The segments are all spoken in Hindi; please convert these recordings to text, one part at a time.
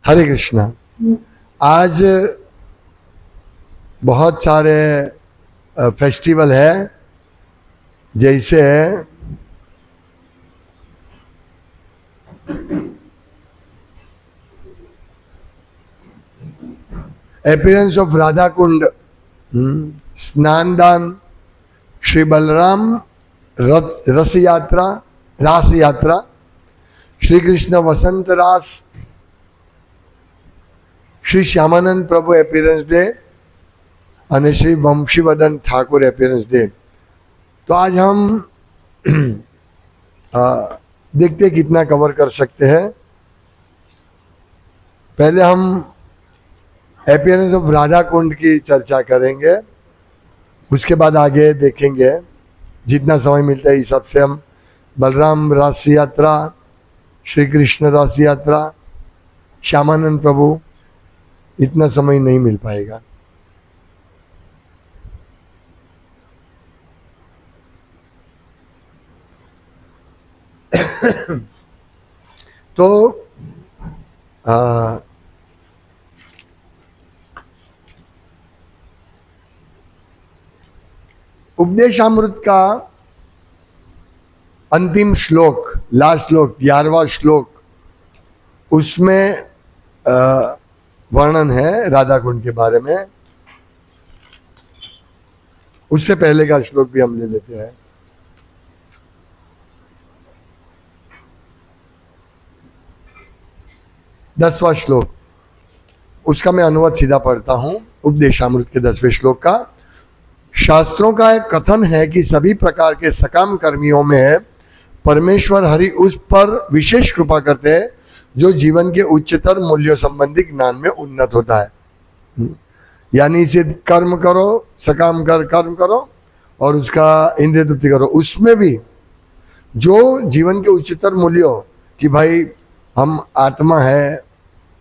हरे कृष्णा। आज बहुत सारे फेस्टिवल है, जैसे अपीयरेंस ऑफ राधा कुंड, स्नान दान, श्री बलराम रस यात्रा, रास यात्रा, श्री कृष्ण वसंत रास, श्री श्यामानंद प्रभु अपीयरेंस डे और श्री वंशीवदन ठाकुर अपीयरेंस डे। तो आज हम देखते कितना कवर कर सकते हैं। पहले हम अपीयरेंस ऑफ राधा कुंड की चर्चा करेंगे, उसके बाद आगे देखेंगे जितना समय मिलता है। इस हिसाब से हम बलराम रास यात्रा, श्री कृष्ण रास यात्रा, श्यामानंद प्रभु, इतना समय नहीं मिल पाएगा। तो उपदेशामृत का अंतिम श्लोक, लास्ट श्लोक, 11वां श्लोक, उसमें वर्णन है राधा कुंड के बारे में। उससे पहले का श्लोक भी हम ले लेते हैं। दसवां श्लोक, उसका मैं अनुवाद सीधा पढ़ता हूं। उपदेशामृत के 10वें श्लोक का, शास्त्रों का एक कथन है कि सभी प्रकार के सकाम कर्मियों में परमेश्वर हरि उस पर विशेष कृपा करते हैं जो जीवन के उच्चतर मूल्यों संबंधी ज्ञान में उन्नत होता है। यानी इसे कर्म करो, सकाम कर्म करो और उसका इंद्रिय तृप्ति करो। उसमें भी जो जीवन के उच्चतर मूल्यों कि भाई हम आत्मा है,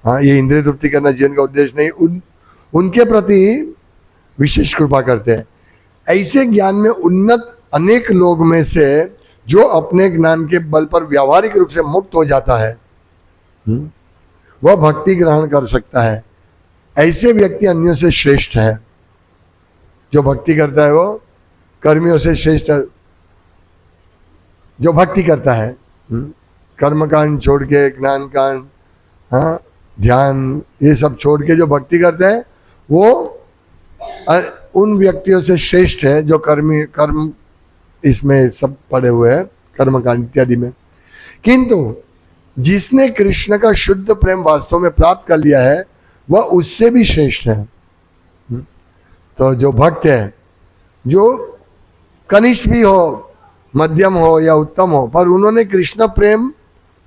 हाँ, ये इंद्रिय तृप्ति करना जीवन का उद्देश्य नहीं, उनके प्रति विशेष कृपा करते हैं। ऐसे ज्ञान में उन्नत अनेक लोग में से जो अपने ज्ञान के बल पर व्यावहारिक रूप से मुक्त हो जाता है, वह भक्ति ग्रहण कर सकता है। ऐसे व्यक्ति अन्यों से श्रेष्ठ है। जो भक्ति करता है वो कर्मियों से श्रेष्ठ है। जो भक्ति करता है, कर्म कांड छोड़ के, ज्ञान कांड, हाँ, ध्यान, ये सब छोड़ के जो भक्ति करते हैं वो उन व्यक्तियों से श्रेष्ठ है जो कर्म इसमें सब पड़े हुए हैं, कर्म कांड इत्यादि में। किंतु जिसने कृष्ण का शुद्ध प्रेम वास्तव में प्राप्त कर लिया है वह उससे भी श्रेष्ठ है। तो जो भक्त है, जो कनिष्ठ भी हो, मध्यम हो या उत्तम हो, पर उन्होंने कृष्ण प्रेम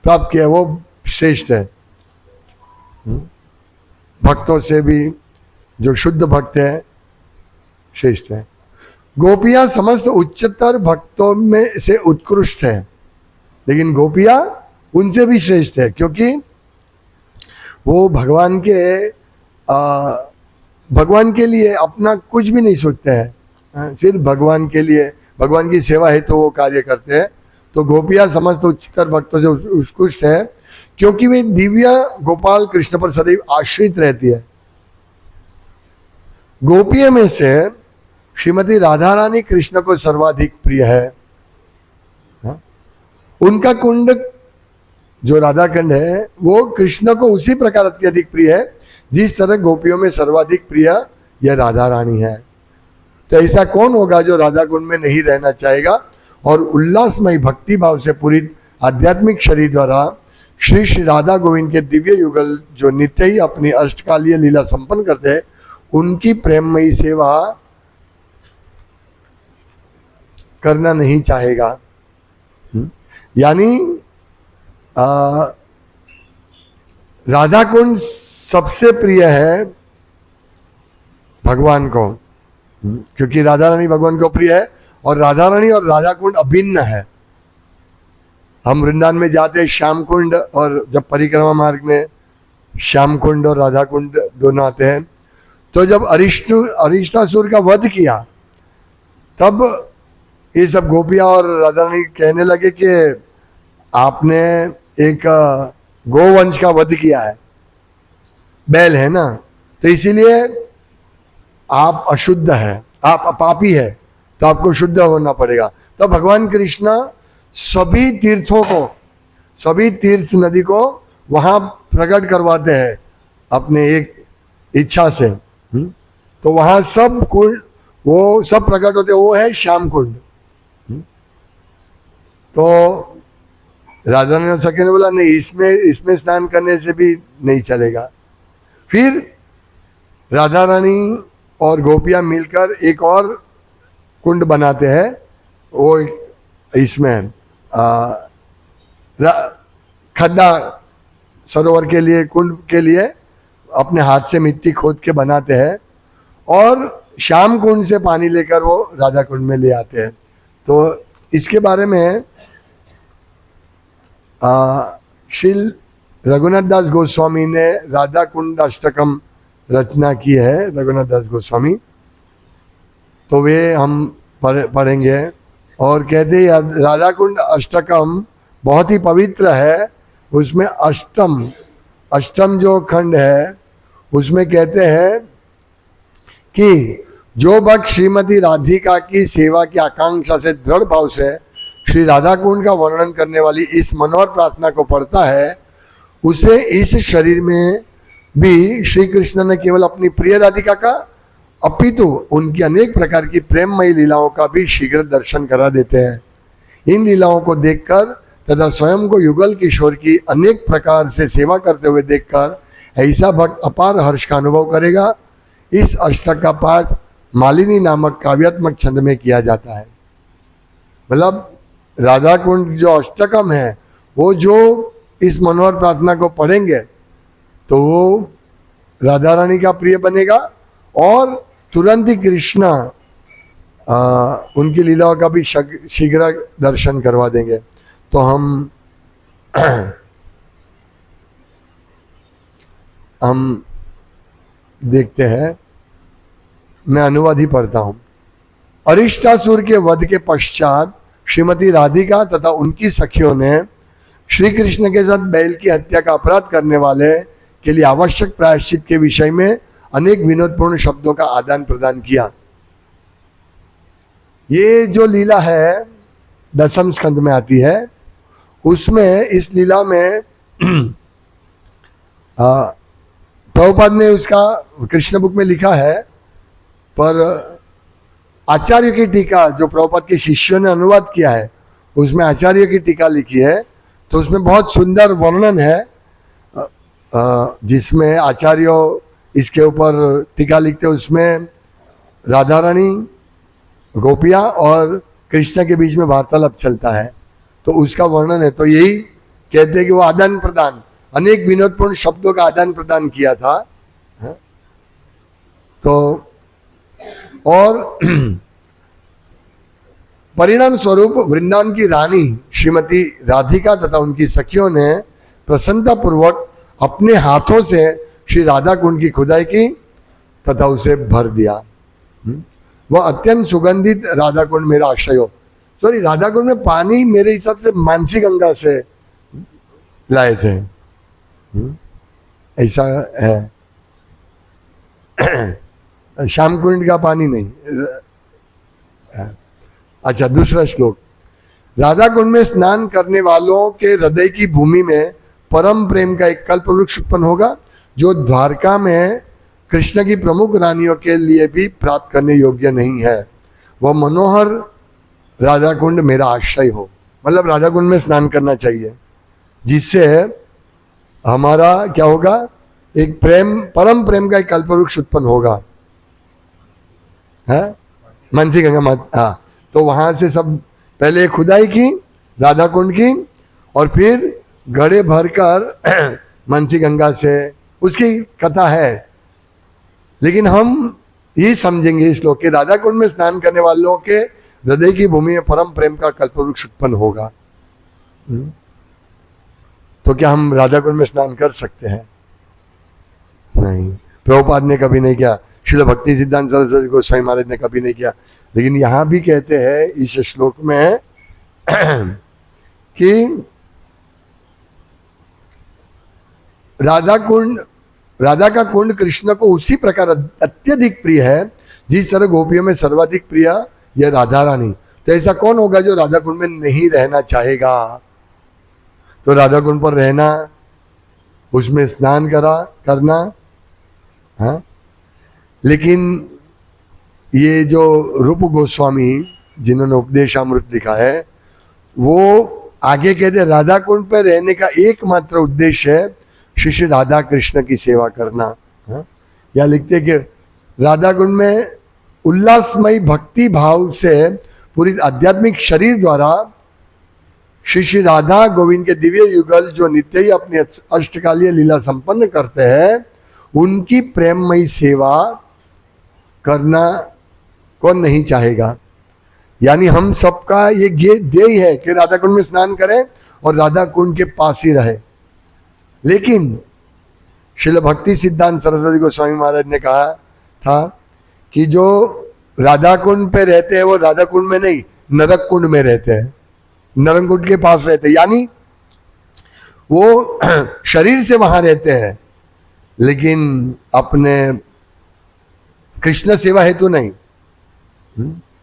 प्राप्त किया, वो श्रेष्ठ है। भक्तों से भी जो शुद्ध भक्त है श्रेष्ठ है। गोपियां समस्त उच्चतर भक्तों में से उत्कृष्ट है, लेकिन गोपियां उनसे भी श्रेष्ठ है क्योंकि वो भगवान के लिए अपना कुछ भी नहीं सोचते हैं, सिर्फ भगवान के लिए, भगवान की सेवा है तो वो कार्य करते हैं। तो गोपियां समस्त उच्चतर भक्तों से उत्कृष्ट है क्योंकि वे दिव्य गोपाल कृष्ण पर सदैव आश्रित रहती है। गोपियों में से श्रीमती राधा रानी कृष्ण को सर्वाधिक प्रिय है। उनका कुंड जो राधा कुंड है वो कृष्ण को उसी प्रकार अत्यधिक प्रिय है जिस तरह गोपियों में सर्वाधिक प्रिय यह राधा रानी है। तो ऐसा कौन होगा जो राधा कुंड में नहीं रहना चाहेगा और उल्लासमय भक्ति भाव से पूरी आध्यात्मिक शरीर द्वारा श्री श्री राधा गोविंद के दिव्य युगल जो नित्य ही अपनी अष्टकालीय लीला संपन्न करते हैं उनकी प्रेममयी सेवा करना नहीं चाहेगा। यानी राधा कुंड सबसे प्रिय है भगवान को, क्योंकि राधा रानी भगवान को प्रिय है और राधा रानी और राधा कुंड अभिन्न है। हम वृंदावन में जाते हैं श्याम कुंड, और जब परिक्रमा मार्ग में श्याम कुंड और राधा कुंड दोनों आते हैं, तो जब अरिष्टासुर का वध किया तब ये सब गोपियां और राधा रानी कहने लगे कि आपने एक गोवंश का वध किया है, बैल है ना, तो इसीलिए आप अशुद्ध है, आप पापी है, तो आपको शुद्ध होना पड़ेगा। तो भगवान कृष्ण सभी तीर्थों को, सभी तीर्थ नदी को वहां प्रकट करवाते हैं अपने एक इच्छा से। तो वहां सब कुंड वो सब प्रकट होते, वो है श्याम कुंड। तो राजा ने सखी ने बोला नहीं, इसमें स्नान करने से भी नहीं चलेगा। फिर राधा रानी और गोपियां मिलकर एक और कुंड बनाते हैं, वो इसमें खड्डा सरोवर के लिए, कुंड के लिए अपने हाथ से मिट्टी खोद के बनाते हैं और श्याम कुंड से पानी लेकर वो राधा कुंड में ले आते हैं। तो इसके बारे में श्री रघुनाथ दास गोस्वामी ने राधा कुंड अष्टकम रचना की है, रघुनाथ दास गोस्वामी। तो वे हम पढ़ेंगे और कहते हैं राधा कुंड अष्टकम बहुत ही पवित्र है। उसमें अष्टम जो खंड है उसमें कहते हैं कि जो भक्त श्रीमती राधिका की सेवा की आकांक्षा से दृढ़ भाव से श्री राधा कुंड का वर्णन करने वाली इस मनोहर प्रार्थना को पढ़ता है, उसे इस शरीर में भी श्री कृष्ण ने केवल अपनी प्रिय राधिका का अपितु उनकी अनेक प्रकार की प्रेममयी लीलाओं का भी शीघ्र दर्शन करा देते हैं। इन लीलाओं को देखकर तथा स्वयं को युगल किशोर की अनेक प्रकार से सेवा करते हुए देखकर ऐसा भक्त अपार हर्ष का अनुभव करेगा। इस अष्टक का पाठ मालिनी नामक काव्यात्मक छंद में किया जाता है। मतलब राधा कुंड जो अष्टकम है, वो जो इस मनोहर प्रार्थना को पढ़ेंगे तो वो राधा रानी का प्रिय बनेगा और तुरंत ही कृष्णा उनकी लीलाओं का भी शीघ्र दर्शन करवा देंगे। तो हम देखते हैं, मैं अनुवाद ही पढ़ता हूं। अरिष्टासुर के वध के पश्चात श्रीमती राधिका तथा उनकी सखियों ने श्री कृष्ण के साथ बैल की हत्या का अपराध करने वाले के लिए आवश्यक प्रायश्चित के विषय में अनेक विनोदपूर्ण शब्दों का आदान प्रदान किया। ये जो लीला है 10वें स्कंद में आती है, उसमें इस लीला में प्रभुपाद ने उसका कृष्ण बुक में लिखा है, पर आचार्य की टीका जो प्रभुपाद के शिष्यों ने अनुवाद किया है, उसमें आचार्य की टीका लिखी है। तो उसमें बहुत सुंदर वर्णन है, जिसमें आचार्यों इसके ऊपर टीका लिखते हैं। उसमें राधा रानी, गोपियाँ और कृष्ण के बीच में वार्तालाप चलता है, तो उसका वर्णन है। तो यही कहते हैं कि वो आदान प्रदान, अनेक विनोदपूर्ण शब्दों का आदान प्रदान किया था। तो और परिणाम स्वरूप वृंदावन की रानी श्रीमती राधिका तथा उनकी सखियों ने प्रसन्नता पूर्वक अपने हाथों से श्री राधा कुंड की खुदाई की तथा उसे भर दिया। वह अत्यंत सुगंधित राधा कुंड मेरा आश्रय हो। सॉरी, राधा कुंड में पानी मेरे हिसाब से मानसी गंगा से लाए थे, ऐसा है। श्याम कुंड का पानी नहीं। अच्छा, दूसरा श्लोक। राधा कुंड में स्नान करने वालों के हृदय की भूमि में परम प्रेम का एक कल्प वृक्ष उत्पन्न होगा, जो द्वारका में कृष्ण की प्रमुख रानियों के लिए भी प्राप्त करने योग्य नहीं है। वह मनोहर राधा कुंड मेरा आश्रय हो। मतलब राधा कुंड में स्नान करना चाहिए, जिससे हमारा क्या होगा, एक प्रेम, परम प्रेम का एक कल्प वृक्ष उत्पन्न होगा, है मानसी गंगा माता। हाँ, तो वहां से सब पहले खुदाई की राधा कुंड की, और फिर घड़े भरकर मानसी गंगा से, उसकी कथा है। लेकिन हम ये समझेंगे इस श्लोक के, राधा कुंड में स्नान करने वालों के हृदय की भूमि में परम प्रेम का कल्पवृक्ष उत्पन्न होगा। तो क्या हम राधा कुंड में स्नान कर सकते हैं? नहीं, प्रभुपाद ने कभी नहीं किया, श्रील भक्ति सिद्धांत सरस्वती गोस्वामी महाराज ने कभी नहीं किया। लेकिन यहां भी कहते हैं इस श्लोक में कि राधा का कुंड कृष्ण को उसी प्रकार अत्यधिक प्रिय है जिस तरह गोपियों में सर्वाधिक प्रिय यह राधा रानी। तो ऐसा कौन होगा जो राधा कुंड में नहीं रहना चाहेगा? तो राधा कुंड पर रहना, उसमें स्नान करना, हाँ। लेकिन ये जो रूप गोस्वामी जिन्होंने उपदेशामृत लिखा है, वो आगे कहते राधा कुंड पर रहने का एकमात्र उद्देश्य है श्री श्री राधा कृष्ण की सेवा करना। हाँ? या लिखते कि राधा कुंड में उल्लासमयी भक्ति भाव से पूरी आध्यात्मिक शरीर द्वारा श्री श्री राधा गोविंद के दिव्य युगल जो नित्य ही अपनी अष्टकालीय लीला संपन्न करते हैं, उनकी प्रेममयी सेवा करना कौन नहीं चाहेगा? यानी हम सबका ये ध्येय है कि राधा कुंड में स्नान करें और राधा कुंड के पास ही रहे। लेकिन श्रील भक्ति सिद्धांत सरस्वती गोस्वामी महाराज ने कहा था कि जो राधा कुंड पे रहते हैं वो राधा कुंड में नहीं, नरक कुंड में रहते हैं, नरक कुंड के पास रहते हैं। यानी वो शरीर से वहां रहते हैं लेकिन अपने कृष्ण सेवा हेतु नहीं,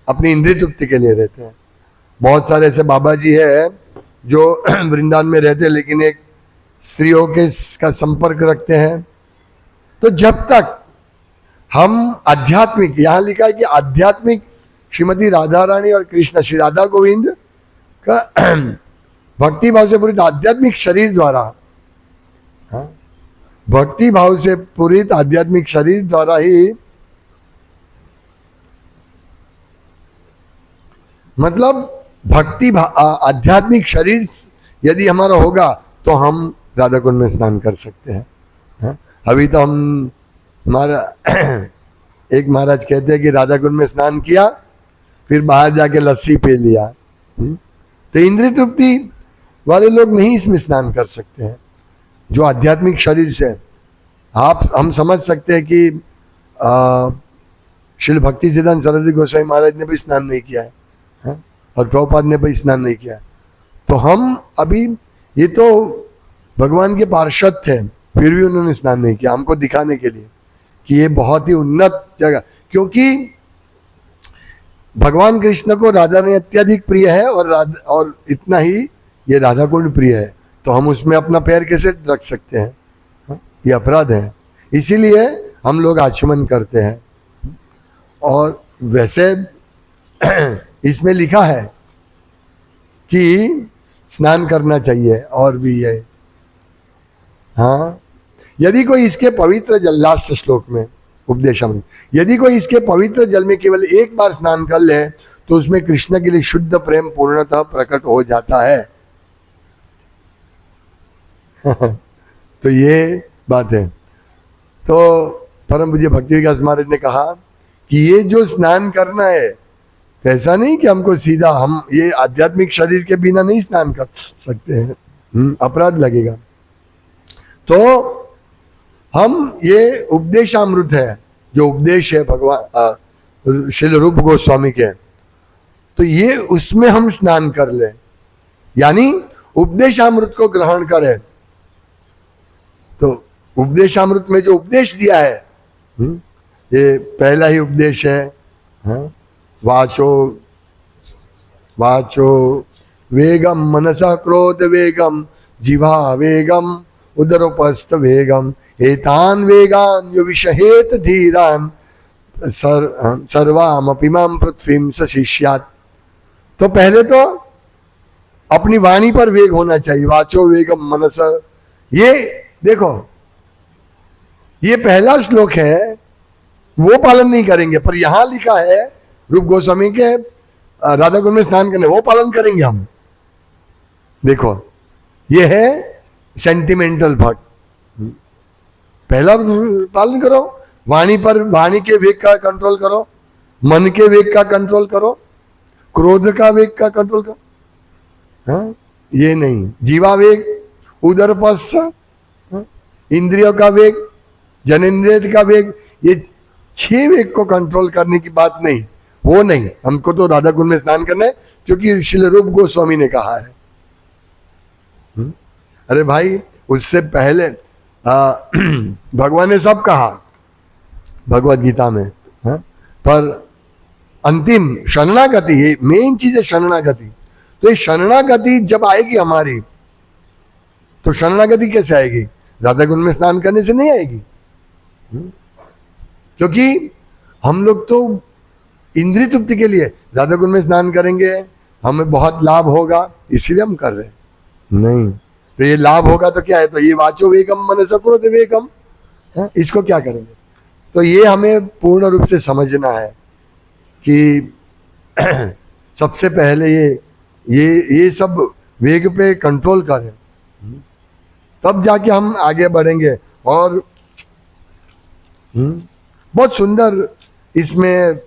अपनी इंद्रिय तृप्ति के लिए रहते हैं। बहुत सारे ऐसे बाबा जी है जो वृंदावन में रहते हैं लेकिन एक स्त्रियों के का संपर्क रखते हैं। तो जब तक हम आध्यात्मिक, यहां लिखा है कि आध्यात्मिक श्रीमती राधा रानी और कृष्ण श्री राधा गोविंद का भक्ति भाव से पूरित आध्यात्मिक शरीर द्वारा, हाँ, भक्ति भाव से पूरित आध्यात्मिक शरीर द्वारा ही, मतलब भक्ति आध्यात्मिक शरीर यदि हमारा होगा तो हम राधा कुंड में स्नान कर सकते हैं। हाँ? अभी तो हम हमारा एक महाराज कहते हैं कि राधा कुंड में स्नान किया फिर बाहर जाके लस्सी पी लिया। तो इंद्रिय तृप्ति वाले लोग नहीं इसमें स्नान कर सकते हैं। जो आध्यात्मिक शरीर से हम समझ सकते हैं कि श्रील भक्ति सिद्धांत सरस्वती गोस्वामी महाराज ने भी स्नान नहीं किया है, हाँ? और प्रभुपाद ने भी स्नान नहीं किया। तो हम अभी, ये तो भगवान के पार्षद थे फिर भी उन्होंने स्नान नहीं किया, हमको दिखाने के लिए कि ये बहुत ही उन्नत जगह, क्योंकि भगवान कृष्ण को राधा ने अत्यधिक प्रिय है और इतना ही ये राधा कुंड प्रिय है। तो हम उसमें अपना पैर कैसे रख सकते हैं? हाँ? ये अपराध है, इसीलिए हम लोग आचमन करते हैं। और वैसे इसमें लिखा है कि स्नान करना चाहिए और भी है। हाँ, यदि कोई इसके पवित्र जल, लास्ट श्लोक में उपदेशामृत, यदि कोई इसके पवित्र जल में केवल एक बार स्नान कर ले तो उसमें कृष्ण के लिए शुद्ध प्रेम पूर्णतः प्रकट हो जाता है। तो ये बात है। तो परम पूज्य भक्ति विकास महाराज ने कहा कि ये जो स्नान करना है, ऐसा नहीं कि हमको सीधा, हम ये आध्यात्मिक शरीर के बिना नहीं स्नान कर सकते हैं, अपराध लगेगा। तो हम, ये उपदेशामृत है, जो उपदेश है भगवान श्रील रूप गोस्वामी के, तो ये उसमें हम स्नान कर ले, यानी उपदेशामृत को ग्रहण करें। तो उपदेशामृत में जो उपदेश दिया है, ये पहला ही उपदेश है, हाँ? वाचो वेगम मनसा क्रोध वेगम जिह्वा वेगम उदरोपस्थ वेगम एतान वेगान यो विषहेत धीरान सर्वामपि मां पृथ्वीं सशिष्यात्। तो पहले तो अपनी वाणी पर वेग होना चाहिए, वाचो वेगम मनसा। ये देखो, ये पहला श्लोक है, वो पालन नहीं करेंगे, पर यहां लिखा है रूप गोस्वामी के राधा कुंड में स्नान करने, वो पालन करेंगे हम। देखो, ये है सेंटिमेंटल भक्त। पहला पालन करो, वाणी पर, वाणी के वेग का कंट्रोल करो, मन के वेग का कंट्रोल करो, क्रोध का वेग का कंट्रोल करो, हाँ? ये नहीं, जीवा वेग, उदरपस्थ, हाँ? इंद्रियों का वेग, जनेंद्रिय का वेग, ये 6 वेग को कंट्रोल करने की बात नहीं, वो नहीं। हमको तो राधा कुंड में स्नान करना है क्योंकि श्रील रूप गोस्वामी ने कहा है। अरे भाई, उससे पहले भगवान ने सब कहा भगवत गीता में, है? पर अंतिम शरणागति, ये मेन चीज है शरणागति। तो ये शरणागति जब आएगी हमारी, तो शरणागति कैसे आएगी? राधा कुंड में स्नान करने से नहीं आएगी। क्योंकि हम लोग तो इंद्रिय तृप्ति के लिए राधा कुंड में स्नान करेंगे, हमें बहुत लाभ होगा, इसीलिए हम कर रहे हैं। नहीं, तो ये लाभ होगा तो क्या है? तो ये वाचो वेगम मनसा क्रोध वेगम, इसको क्या करेंगे? तो ये हमें पूर्ण रूप से समझना है कि सबसे पहले ये सब वेग पे कंट्रोल करें, तब जाके हम आगे बढ़ेंगे। और बहुत सुंदर इसमें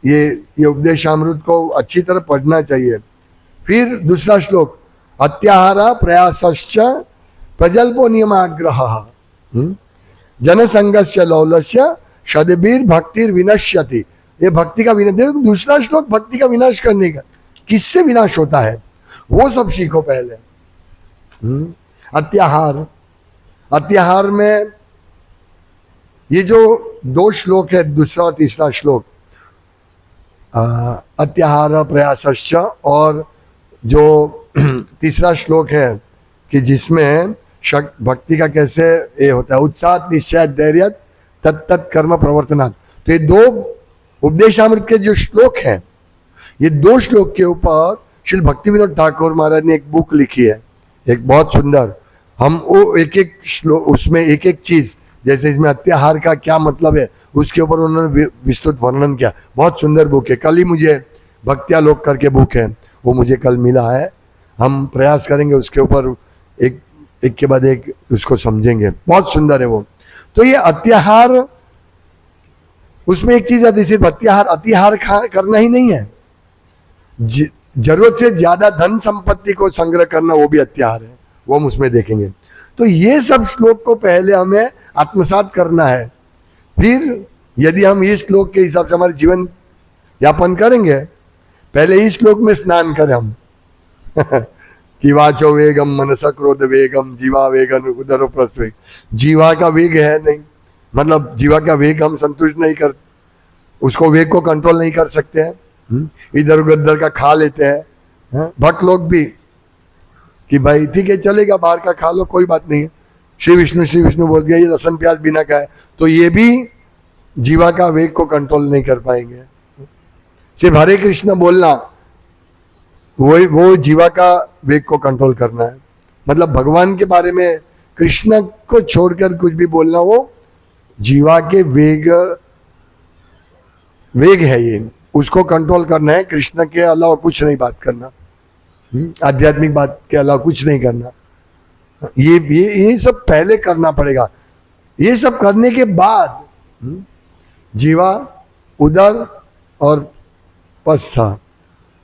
ये उपदेशामृत को अच्छी तरह पढ़ना चाहिए। फिर दूसरा श्लोक, अत्याहार प्रयासश्च प्रजल्पो नियमाग्रह जनसंगस्य लौलस्य शदबीर भक्तिर विनश्यति। ये भक्ति का विनाश, देखो दूसरा श्लोक भक्ति का विनाश करने का, किससे विनाश होता है वो सब सीखो पहले। अत्याहार, अत्याहार में ये जो दो श्लोक है, दूसरा और तीसरा श्लोक, अत्याहार प्रयासश्च, और जो तीसरा श्लोक है कि जिसमें भक्ति का कैसे ये होता है, उत्साह निश्चय धैर्य तत्त कर्म प्रवर्तनात्। तो ये दो उपदेशामृत के जो श्लोक हैं, ये दो श्लोक के ऊपर श्री भक्ति विनोद ठाकुर महाराज ने एक बुक लिखी है, एक बहुत सुंदर। हम वो एक एक श्लोक, उसमें एक एक चीज, जैसे इसमें अत्याहार का क्या मतलब है उसके ऊपर उन्होंने विस्तृत वर्णन किया। बहुत सुंदर बुक है। कल ही मुझे भक्त्या लोक करके बुक है, वो मुझे कल मिला है। हम प्रयास करेंगे उसके ऊपर एक के बाद एक उसको समझेंगे। बहुत सुंदर है वो। तो ये अत्याहार, उसमें एक चीज आती, सिर्फ अतिहार करना ही नहीं है, जरूरत से ज्यादा धन संपत्ति को संग्रह करना वो भी अत्याहार है, वो हम उसमें देखेंगे। तो ये सब श्लोक को पहले हमें आत्मसात करना है। फिर यदि हम इस श्लोक के हिसाब से हमारे जीवन यापन करेंगे, पहले इस श्लोक में स्नान करें हम कि वाचो वेगम मनसा क्रोध वेगम जीवा वेगन उदरो प्रस्वेग। जीवा का वेग है नहीं, मतलब जीवा का वेग हम संतुष्ट नहीं कर, उसको वेग को कंट्रोल नहीं कर सकते हैं, इधर उधर का खा लेते हैं। भक्त लोग भी कि भाई ठीक है चलेगा, बाहर का खा लो कोई बात नहीं है, श्री विष्णु बोल दिया, ये लहसुन प्याज बिना खाए, तो ये भी जीवा का वेग को कंट्रोल नहीं कर पाएंगे। सिर्फ हरे कृष्ण बोलना वो जीवा का वेग को कंट्रोल करना है। मतलब भगवान के बारे में कृष्ण को छोड़कर कुछ भी बोलना वो जीवा के वेग है, ये उसको कंट्रोल करना है। कृष्ण के अलावा कुछ नहीं बात करना, आध्यात्मिक बात के अलावा कुछ नहीं करना। ये सब पहले करना पड़ेगा। ये सब करने के बाद जीवा, उदर और पस्था,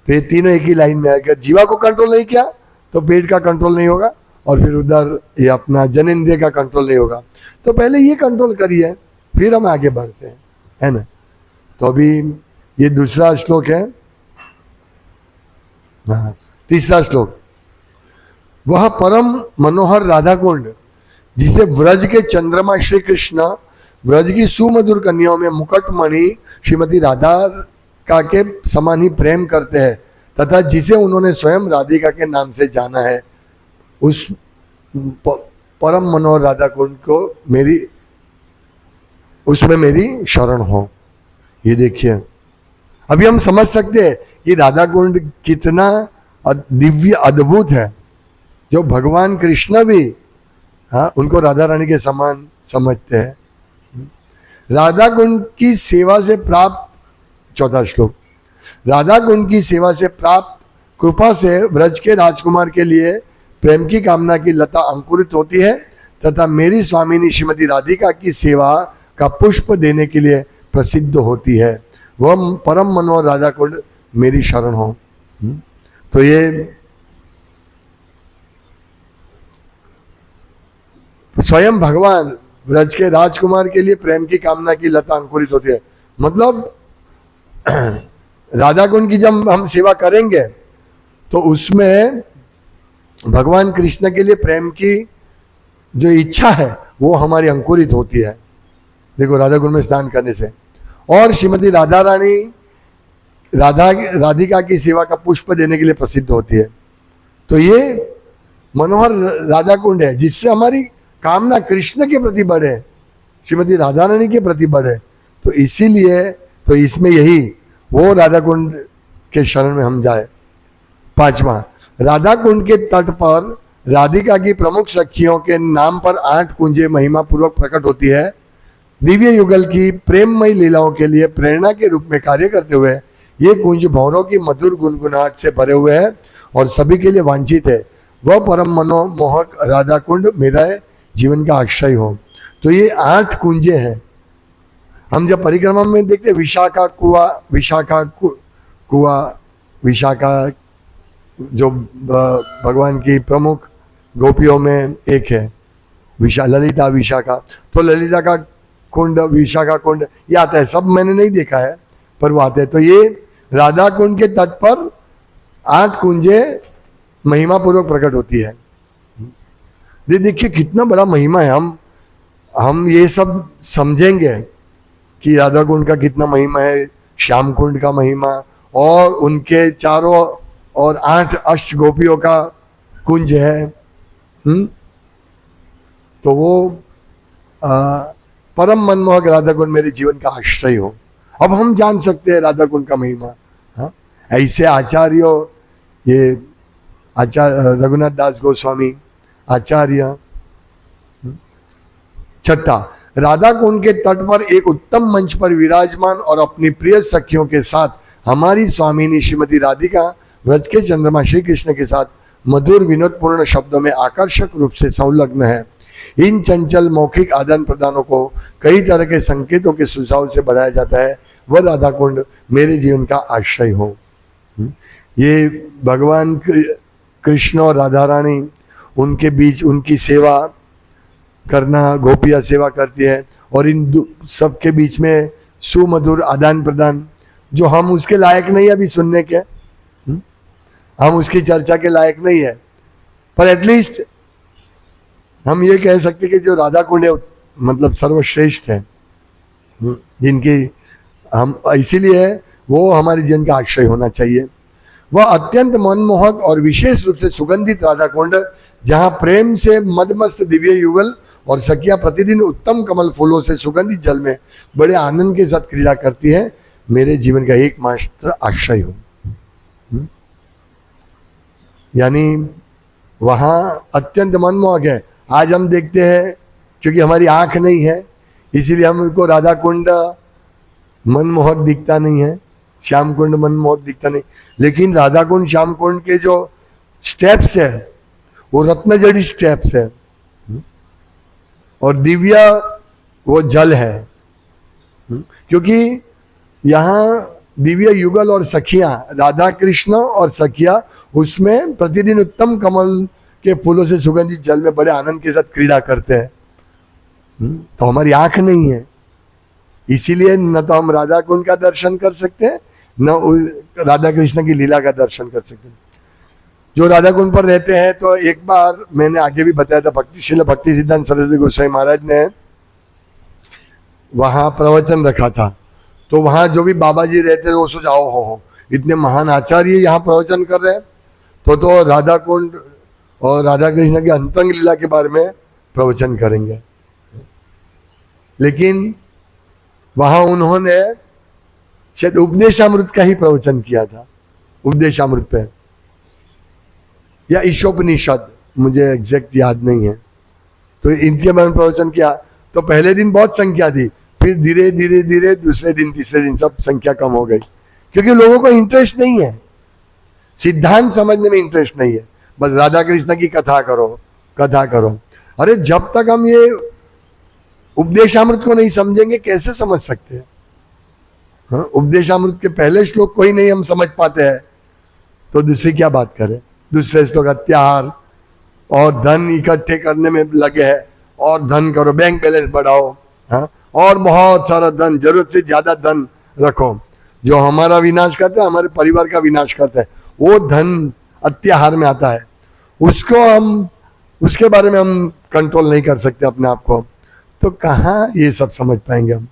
तो ये तीनों एक ही लाइन में आएगा। जीवा को कंट्रोल नहीं किया तो पेट का कंट्रोल नहीं होगा, और फिर उधर ये अपना जनेंद्रिय का कंट्रोल नहीं होगा। तो पहले ये कंट्रोल करिए, फिर हम आगे बढ़ते हैं, है ना। तो अभी ये दूसरा श्लोक है, हाँ तीसरा श्लोक, वह परम मनोहर राधा कुंड जिसे व्रज के चंद्रमा श्री कृष्ण व्रज की सुमधुर कन्याओं में मुकुटमणि श्रीमती राधा का के समान ही प्रेम करते हैं, तथा जिसे उन्होंने स्वयं राधिका के नाम से जाना है, उस परम मनोहर राधा कुंड को उसमें मेरी शरण हो। ये देखिए, अभी हम समझ सकते हैं कि राधा कुंड कितना दिव्य अद्भुत है, जो भगवान कृष्ण भी उनको राधा रानी के समान समझते हैं। राधा कुंड की सेवा से प्राप्त, चौथा श्लोक, राधा कुंड की सेवा से प्राप्त कृपा से व्रज के राजकुमार के लिए प्रेम की कामना की लता अंकुरित होती है, तथा मेरी स्वामिनी श्रीमती राधिका की सेवा का पुष्प देने के लिए प्रसिद्ध होती है। वह परम मनोहर राधा कुंड मेरी शरण हो। तो ये स्वयं भगवान व्रज के राजकुमार के लिए प्रेम की कामना की लता अंकुरित होती है। मतलब राधा कुंड की जब हम सेवा करेंगे तो उसमें भगवान कृष्ण के लिए प्रेम की जो इच्छा है वो हमारी अंकुरित होती है, देखो राधा कुंड में स्नान करने से। और श्रीमती राधा रानी राधिका की सेवा का पुष्प देने के लिए प्रसिद्ध होती है। तो ये मनोहर राधा कुंड है जिससे हमारी कामना कृष्ण के प्रति बढ़े, श्रीमती राधा रानी के प्रति बढ़े। तो इसीलिए तो इसमें यही वो राधा कुंड के शरण में हम जाए। पांचवा, राधा कुंड के तट पर राधिका की प्रमुख सखियों के नाम पर 8 कुंजें महिमा पूर्वक प्रकट होती है। दिव्य युगल की प्रेममयी लीलाओं के लिए प्रेरणा के रूप में कार्य करते हुए ये कुंज भौरों की मधुर गुनगुनाहट से भरे हुए हैं और सभी के लिए वांछित है वह परम मनोमोहक राधा कुंड मेरा जीवन का आश्रय हो। तो ये 8 कुंजें हैं। हम जब परिक्रमा में देखते हैं विशाखा विशाखा जो भगवान की प्रमुख गोपियों में एक है, ललिता विशाखा। तो ललिता का कुंड, विशाखा कुंड ये आता है, सब मैंने नहीं देखा है पर वो आते हैं। तो ये राधा कुंड के तट पर 8 कुंजें महिमा पूर्वक प्रकट होती है। ये देखिए कितना बड़ा महिमा है। हम ये सब समझेंगे कि राधा कुंड का कितना महिमा है, श्याम कुंड का महिमा और उनके चारों और 8 अष्ट गोपियों का कुंज है। तो वो परम मनमोहक राधा कुंड मेरे जीवन का आश्रय हो। अब हम जान सकते हैं राधा कुंड का महिमा। हाँ, ऐसे आचार्यों, ये आचार्य रघुनाथ दास गोस्वामी आचार्य। छठा, राधा कुंड के तट पर एक उत्तम मंच पर विराजमान और अपनी प्रिय सखियों के साथ हमारी स्वामिनी श्रीमती राधिका व्रज के चंद्रमा श्री कृष्ण के साथ मधुर विनोदपूर्ण शब्दों में आकर्षक रूप से संलग्न है। इन चंचल मौखिक आदान प्रदानों को कई तरह के संकेतों के सुझाव से बढ़ाया जाता है। वह राधा कुंड मेरे जीवन का आश्रय हो। ये भगवान कृष्ण और राधा रानी उनके बीच उनकी सेवा करना, गोपियाँ सेवा करती है और इन सब के बीच में सुमधुर आदान प्रदान जो हम उसके लायक नहीं है अभी सुनने के, हम उसकी चर्चा के लायक नहीं है, पर एटलीस्ट हम ये कह सकते कि जो राधा कुंड है मतलब सर्वश्रेष्ठ है, जिनकी हम इसीलिए वो हमारे जीवन का आश्रय होना चाहिए। वह अत्यंत मनमोहक और विशेष रूप से सुगंधित राधा कुंड जहाँ प्रेम से मदमस्त दिव्य युगल और सखियां प्रतिदिन उत्तम कमल फूलों से सुगंधित जल में बड़े आनंद के साथ क्रीड़ा करती है, मेरे जीवन का एकमात्र आश्रय हो। यानी वहाँ अत्यंत मनमोहक है। आज हम देखते हैं क्योंकि हमारी आंख नहीं है इसीलिए हमको राधा कुंड मनमोहक दिखता नहीं है, श्याम कुंड मनमोहक दिखता नहीं, लेकिन राधा कुंड श्याम कुंड के जो स्टेप्स है वो रत्न जड़ी स्टेप्स है और दिव्य वो जल है। क्योंकि यहाँ दिव्य युगल और सखियां, राधा कृष्ण और सखियां उसमें प्रतिदिन उत्तम कमल के फूलों से सुगंधित जल में बड़े आनंद के साथ क्रीड़ा करते हैं। तो हमारी आंख नहीं है इसीलिए न तो हम राधा कुंड का दर्शन कर सकते हैं न राधा कृष्ण की लीला का दर्शन कर सकते हैं। जो राधा कुंड पर रहते हैं तो एक बार मैंने आगे भी बताया था, श्रील भक्ति सिद्धांत सरस्वती गोसाई महाराज ने वहां प्रवचन रखा था। तो वहां जो भी बाबा जी रहते थे वो सोचाओ हो इतने महान आचार्य यहाँ प्रवचन कर रहे हैं तो राधा कुंड और राधा कृष्ण की अंतरंग लीला के बारे में प्रवचन करेंगे। लेकिन वहां उन्होंने शायद उपदेशामृत का ही प्रवचन किया था, उपदेशामृत पे या ईशोपनिषद, मुझे एग्जैक्ट याद नहीं है। तो इनके बारे में प्रवचन किया तो पहले दिन बहुत संख्या थी, फिर धीरे धीरे धीरे दूसरे दिन तीसरे दिन सब संख्या कम हो गई क्योंकि लोगों को इंटरेस्ट नहीं है, सिद्धांत समझने में इंटरेस्ट नहीं है, बस राधा कृष्ण की कथा करो कथा करो। अरे जब तक हम ये उपदेशामृत को नहीं समझेंगे कैसे समझ सकते हैं? हाँ, उपदेशामृत के पहले श्लोक को ही नहीं हम समझ पाते हैं तो दूसरी क्या बात करें। दूसरे श्लोक अत्याहार और धन इकट्ठे करने में लगे है और धन करो, बैंक बैलेंस बढ़ाओ, हाँ, और बहुत सारा धन, जरूरत से ज्यादा धन रखो, जो हमारा विनाश करता है, हमारे परिवार का विनाश करता है, वो धन अत्याहार में आता है। उसको हम उसके बारे में हम कंट्रोल नहीं कर सकते अपने आप को, तो कहाँ ये सब समझ पाएंगे हम।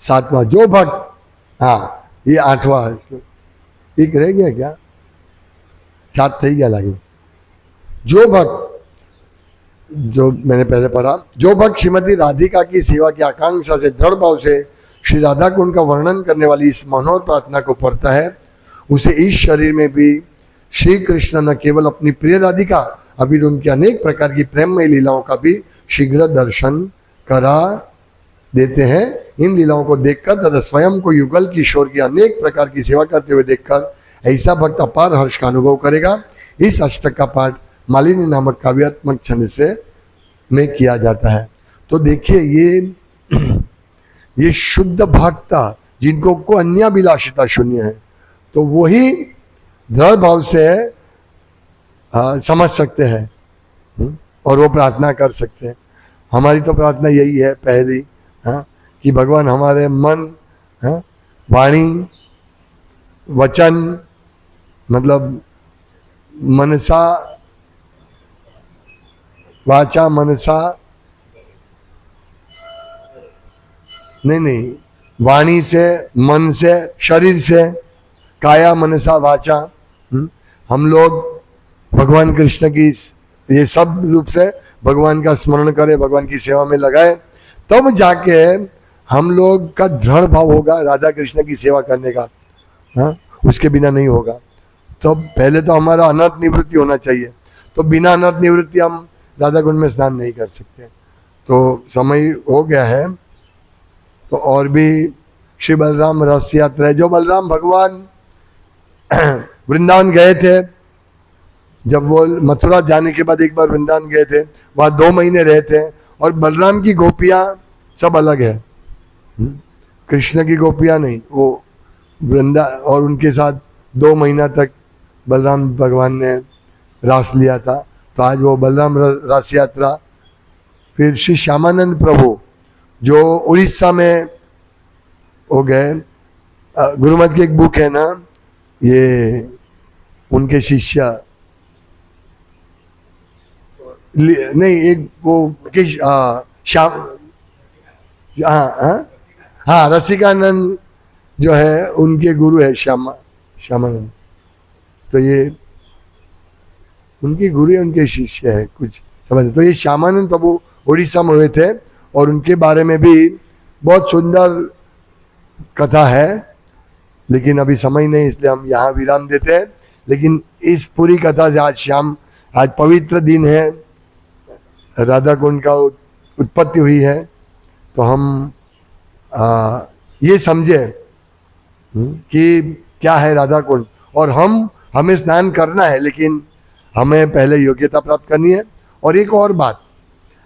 सातवां, जो भक्त, हाँ ये आठवां, एक रह गया क्या, सात थी गया लगे। जो भक्त, जो मैंने पहले पढ़ा, जो भक्त श्रीमती राधिका की सेवा की आकांक्षा से दृढ़ भाव से श्री राधा कुंड का वर्णन करने वाली इस मनोहर प्रार्थना को पढ़ता है, उसे इस शरीर में भी श्री कृष्ण न केवल अपनी प्रिय राधिका अभी उनकी अनेक प्रकार की प्रेममय लीलाओं का भी शीघ्र दर्शन करा देते हैं। इन लीलाओं को देखकर तथा स्वयं को युगल किशोर की अनेक प्रकार की सेवा करते हुए देखकर ऐसा भक्त अपार हर्ष का अनुभव करेगा। इस अष्टक का पाठ मालिनी नामक काव्यात्मक छंद से में किया जाता है। तो देखिए ये शुद्ध भक्ता जिनको को अन्याभिलाषिता शून्य है, तो वही दृढ़ भाव से समझ सकते हैं और वो प्रार्थना कर सकते हैं। हमारी तो प्रार्थना यही है पहली, कि भगवान हमारे मन, वाणी, वचन, मतलब मनसा वाचा, मनसा नहीं, वाणी से, मन से, शरीर से, काया मनसा वाचा, हम लोग भगवान कृष्ण की ये सब रूप से भगवान का स्मरण करें, भगवान की सेवा में लगाए, तब जाके हम लोग का दृढ़ भाव होगा राधा कृष्ण की सेवा करने का। उसके बिना नहीं होगा। तो पहले तो हमारा अनर्थ निवृत्ति होना चाहिए, तो बिना अनर्थ निवृत्ति हम राधा कुंड में स्नान नहीं कर सकते। तो समय हो गया है, तो और भी श्री बलराम रस यात्रा है। जो बलराम भगवान वृंदावन गए थे, जब वो मथुरा जाने के बाद एक बार वृंदावन गए थे, वहाँ 2 महीने रहे थे, और बलराम की गोपियाँ सब अलग है, कृष्ण की गोपियाँ नहीं। वो वृंदा और उनके साथ 2 महीना तक बलराम भगवान ने रास लिया था। तो आज वो बलराम रास यात्रा। फिर श्री श्यामानंद प्रभु जो उड़ीसा में हो गए, गुरुमत की एक बुक है ना, ये उनके शिष्य नहीं, एक वो श्याम, हाँ रसिकानंद जो है उनके गुरु है श्यामानंद। तो ये उनके गुरु है, उनके शिष्य है, कुछ समझ। तो ये श्यामानंद प्रभु उड़ीसा में हुए थे, और उनके बारे में भी बहुत सुंदर कथा है, लेकिन अभी समय नहीं, इसलिए हम यहाँ विराम देते हैं। लेकिन इस पूरी कथा से आज पवित्र दिन है, राधा कुंड का उत्पत्ति हुई है, तो हम ये समझे कि क्या है राधा कुंड, और हमें स्नान करना है, लेकिन हमें पहले योग्यता प्राप्त करनी है। और एक और बात,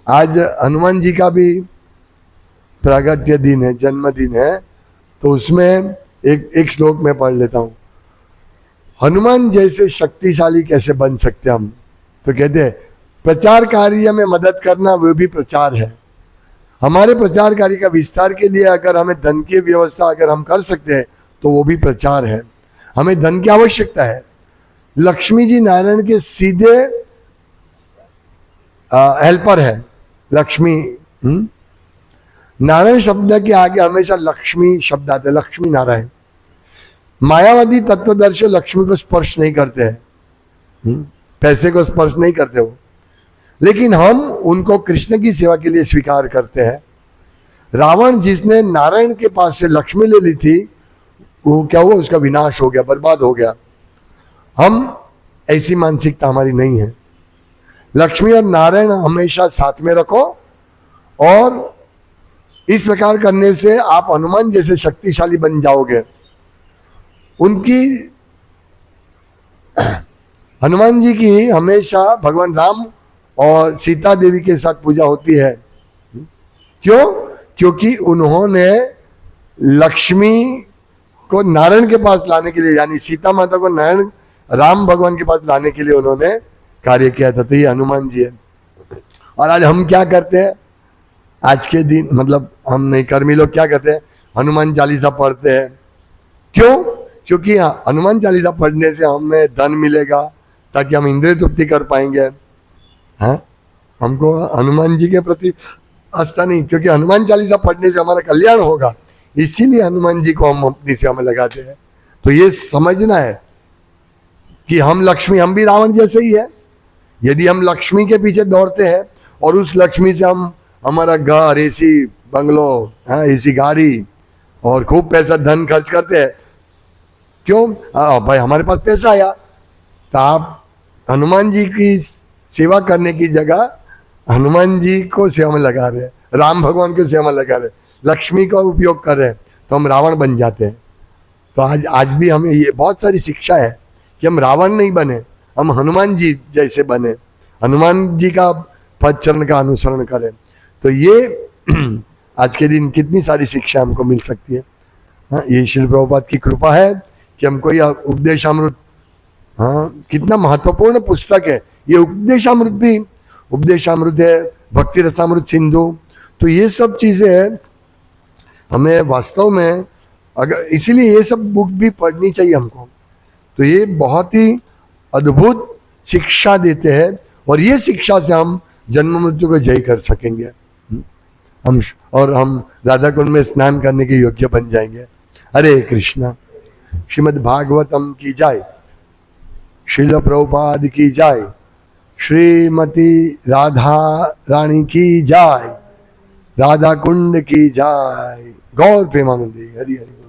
आज हनुमान जी का भी प्रागट्य दिन है, जन्मदिन है, तो उसमें एक श्लोक में पढ़ लेता हूँ। हनुमान जैसे शक्तिशाली कैसे बन सकते हम? तो कहते हैं प्रचार कार्य में मदद करना वो भी प्रचार है। हमारे प्रचार कार्य का विस्तार के लिए अगर हमें धन की व्यवस्था अगर हम कर सकते हैं तो वो भी प्रचार है। हमें धन की आवश्यकता है। लक्ष्मी जी नारायण के सीधे हेल्पर है। लक्ष्मी, नारायण शब्द के आगे हमेशा लक्ष्मी शब्द आता है, लक्ष्मी नारायण। मायावादी तत्वदर्शी लक्ष्मी को स्पर्श नहीं करते हैं, पैसे को स्पर्श नहीं करते वो, लेकिन हम उनको कृष्ण की सेवा के लिए स्वीकार करते हैं। रावण जिसने नारायण के पास से लक्ष्मी ले ली थी, वो क्या हुआ? उसका विनाश हो गया, बर्बाद हो गया। हम ऐसी मानसिकता हमारी नहीं है। लक्ष्मी और नारायण हमेशा साथ में रखो, और इस प्रकार करने से आप हनुमान जैसे शक्तिशाली बन जाओगे। उनकी हनुमान जी की हमेशा भगवान राम और सीता देवी के साथ पूजा होती है। क्यों? क्योंकि उन्होंने लक्ष्मी को नारायण के पास लाने के लिए, यानी सीता माता को नारायण राम भगवान के पास लाने के लिए उन्होंने कार्य किया था। तो ये हनुमान जी है। और आज हम क्या करते हैं? आज के दिन मतलब हम नहीं, कर्मी लोग क्या करते हैं? हनुमान चालीसा पढ़ते हैं। क्यों? क्योंकि हनुमान चालीसा पढ़ने से हमें धन मिलेगा, ताकि हम इंद्रिय तृप्ति कर पाएंगे। हाँ, हमको हनुमान जी के प्रति आस्था नहीं, क्योंकि हनुमान चालीसा पढ़ने से हमारा कल्याण होगा, इसीलिए हनुमान जी को हम अपनी सेवा में लगाते हैं। तो ये समझना है कि हम लक्ष्मी, हम भी रावण जैसे ही है। यदि हम लक्ष्मी के पीछे दौड़ते हैं और उस लक्ष्मी से हम हमारा घर, एसी बंगलो, हाँ, एसी गाड़ी और खूब पैसा धन खर्च करते हैं, क्यों? भाई हमारे पास पैसा आया। तो आप हनुमान जी की सेवा करने की जगह हनुमान जी को सेवा में लगा रहे हैं, राम भगवान को सेवा में लगा रहे हैं, लक्ष्मी का उपयोग कर रहे हैं, तो हम रावण बन जाते हैं। तो आज भी हमें ये बहुत सारी शिक्षा है कि हम रावण नहीं बने, हम हनुमान जी जैसे बने, हनुमान जी का पद चरण का अनुसरण करें। तो ये आज के दिन कितनी सारी शिक्षा हमको मिल सकती है। हाँ, ये श्रील प्रभुपाद की कृपा है कि हमको यह उपदेशामृत, हाँ, कितना महत्वपूर्ण पुस्तक है ये उपदेशामृत भी। उपदेशामृत है, भक्ति रसामृत सिंधु, तो ये सब चीजें हमें वास्तव में, अगर इसीलिए ये सब बुक भी पढ़नी चाहिए हमको। तो ये बहुत ही अद्भुत शिक्षा देते हैं और ये शिक्षा से हम जन्म मृत्यु को जय कर सकेंगे, हम राधा कुंड में स्नान करने के योग्य बन जाएंगे। हरे कृष्णा। श्रीमद् भागवतम की जय, श्रील प्रभुपाद की जय, श्रीमती राधा रानी की जय, राधा कुंड की जय। गौर प्रेमानंदी। हरि हरि।